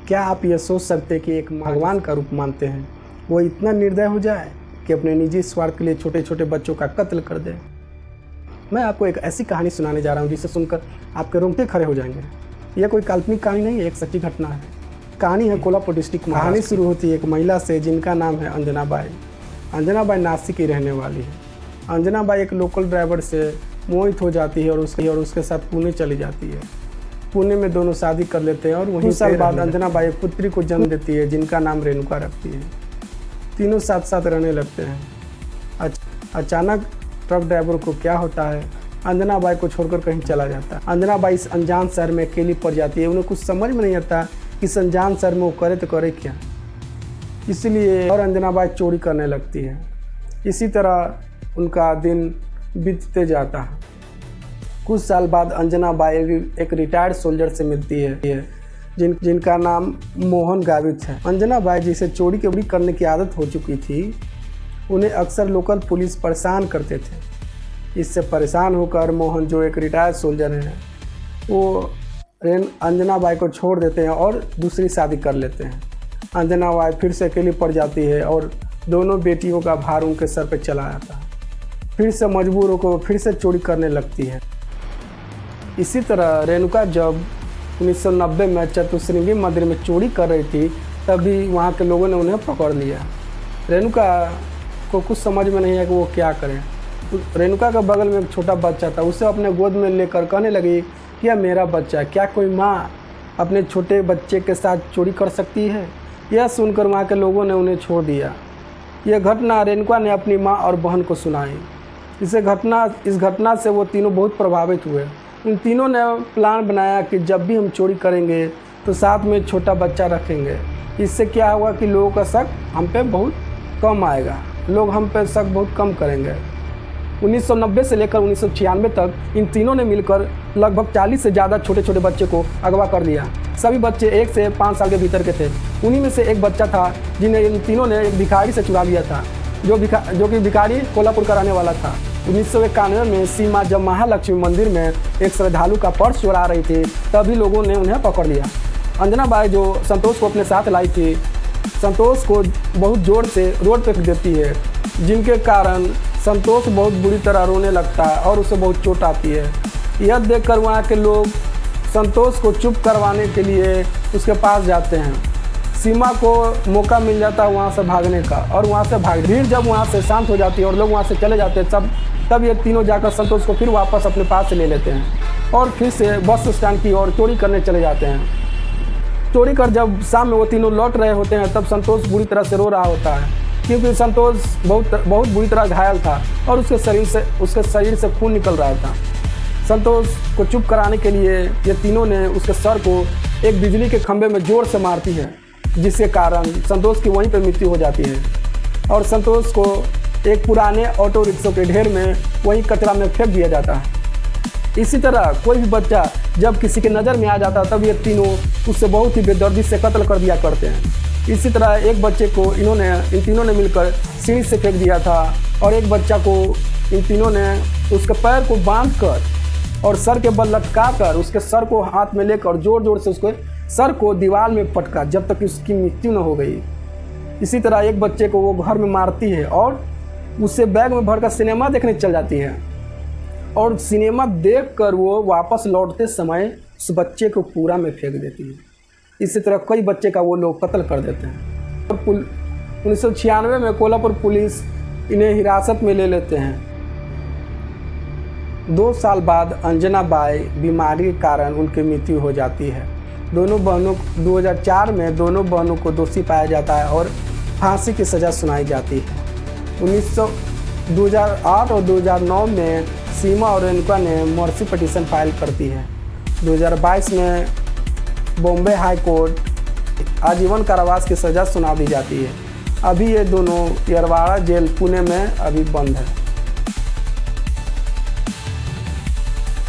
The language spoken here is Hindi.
क्या आप ये सोच सकते हैं कि एक भगवान का रूप मानते हैं वो इतना निर्दय हो जाए कि अपने निजी स्वार्थ के लिए छोटे छोटे बच्चों का कत्ल कर दे? मैं आपको एक ऐसी कहानी सुनाने जा रहा हूँ जिसे सुनकर आपके रोंगटे खड़े हो जाएंगे। यह कोई काल्पनिक कहानी नहीं है, एक सच्ची घटना है। कहानी है कोल्हापुर डिस्ट्रिक्ट में। कहानी शुरू होती है एक महिला से जिनका नाम है अंजना बाई। अंजना बाई नासिक की रहने वाली है। अंजना बाई एक लोकल ड्राइवर से मोहित हो जाती है और उसके साथ पुणे चली जाती है। पुणे में दोनों शादी कर लेते हैं और वहीं साल बाद अंजना बाई एक पुत्री को जन्म देती है जिनका नाम रेणुका रखती है। तीनों साथ साथ रहने लगते हैं। अचानक ट्रक ड्राइवर को क्या होता है, अंजना बाई को छोड़कर कहीं चला जाता है। अंजना बाई इस अनजान शहर में अकेली पड़ जाती है। उन्हें कुछ समझ में नहीं आता कि इस अनजान शहर में वो करे तो करे क्या, इसलिए और अंजना बाई चोरी करने लगती है। इसी तरह उनका दिन बीतते जाता है। कुछ साल बाद अंजना बाई एक रिटायर्ड सोल्जर से मिलती है जिनका नाम मोहन गावित है। अंजना बाई जिसे चोरी करने की आदत हो चुकी थी, उन्हें अक्सर लोकल पुलिस परेशान करते थे। इससे परेशान होकर मोहन, जो एक रिटायर्ड सोल्जर है, वो अंजना बाई को छोड़ देते हैं और दूसरी शादी कर लेते हैं। अंजना बाई फिर से अकेली पड़ जाती है और दोनों बेटियों का भार उनके सर पर चला आता है। फिर से मजबूर होकर फिर से चोरी करने लगती है। इसी तरह रेणुका जब 1990 में चतुश्रृंगी मंदिर में चोरी कर रही थी, तभी वहाँ के लोगों ने उन्हें पकड़ लिया। रेणुका को कुछ समझ में नहीं आया कि वो क्या करें। रेणुका के बगल में एक छोटा बच्चा था, उसे अपने गोद में लेकर कहने लगी कि यह मेरा बच्चा, क्या कोई माँ अपने छोटे बच्चे के साथ चोरी कर सकती है? यह सुनकर वहाँ के लोगों ने उन्हें छोड़ दिया। यह घटना रेणुका ने अपनी माँ और बहन को सुनाई। इस घटना से वो तीनों बहुत प्रभावित हुए। उन तीनों ने प्लान बनाया कि जब भी हम चोरी करेंगे तो साथ में छोटा बच्चा रखेंगे। इससे क्या होगा कि लोगों का शक हम पे बहुत कम आएगा, लोग हम पे शक बहुत कम करेंगे। 1990 से लेकर 1996 तक इन तीनों ने मिलकर लगभग 40 से ज़्यादा छोटे छोटे बच्चे को अगवा कर लिया। सभी बच्चे 1 से 5 साल के भीतर के थे। उन्हीं में से एक बच्चा था जिन्हें इन तीनों ने एक भिखारी से चुरा लिया था, जो कि भिखारी कोल्हापुर का रहने वाला था। 1991 में सीमा जब महालक्ष्मी मंदिर में एक श्रद्धालु का पर्स चुरा रही थी, तभी लोगों ने उन्हें पकड़ लिया। अंजना बाई जो संतोष को अपने साथ लाई थी, संतोष को बहुत जोर से रोड पर फेंक देती है, जिनके कारण संतोष बहुत बुरी तरह रोने लगता है और उसे बहुत चोट आती है। यह देखकर वहाँ के लोग संतोष को चुप करवाने के लिए उसके पास जाते हैं। सीमा को मौका मिल जाता है वहाँ से भागने का और वहाँ से भीड़ जब वहाँ से शांत हो जाती है और लोग वहाँ से चले जाते हैं, तब ये तीनों जाकर संतोष को फिर वापस अपने पास से ले लेते हैं और फिर से बस स्टैंड की ओर चोरी करने चले जाते हैं। चोरी कर जब शाम में वो तीनों लौट रहे होते हैं, तब संतोष बुरी तरह से रो रहा होता है, क्योंकि संतोष बहुत बुरी तरह घायल था और उसके शरीर से खून निकल रहा था। संतोष को चुप कराने के लिए ये तीनों ने उसके सर को एक बिजली के खंभे में जोर से मारती है, जिसके कारण संतोष की वहीं पर मृत्यु हो जाती है और संतोष को एक पुराने ऑटो रिक्शा के ढेर में वहीं कचरा में फेंक दिया जाता है। इसी तरह कोई भी बच्चा जब किसी के नज़र में आ जाता है, तब ये तीनों उससे बहुत ही बेदर्दी से कत्ल कर दिया करते हैं। इसी तरह एक बच्चे को इन तीनों ने मिलकर सीढ़ी से फेंक दिया था और एक बच्चा को इन तीनों ने उसके पैर को बांध कर और सर के बल लटका कर उसके सर को हाथ में लेकर जोर जोर से उसके सर को दीवार में पटका जब तक उसकी मृत्यु न हो गई। इसी तरह एक बच्चे को वो घर में मारती है और उससे बैग में भरकर सिनेमा देखने चल जाती है और सिनेमा देखकर वो वापस लौटते समय उस बच्चे को पूरा में फेंक देती है। इसी तरह कई बच्चे का वो लोग कत्ल कर देते हैं। 1996 में कोल्हापुर पुलिस इन्हें हिरासत में ले लेते हैं। 2 साल बाद अंजना बाई बीमारी के कारण उनकी मृत्यु हो जाती है। 2004 में दोनों बहनों को दोषी पाया जाता है और फांसी की सज़ा सुनाई जाती है। 2008 और 2009 में सीमा और रेणुका ने मर्सी पिटीशन फाइल करती है। 2022 में बॉम्बे हाई कोर्ट आजीवन कारावास की सज़ा सुना दी जाती है। अभी ये दोनों यरवाड़ा जेल पुणे में अभी बंद है।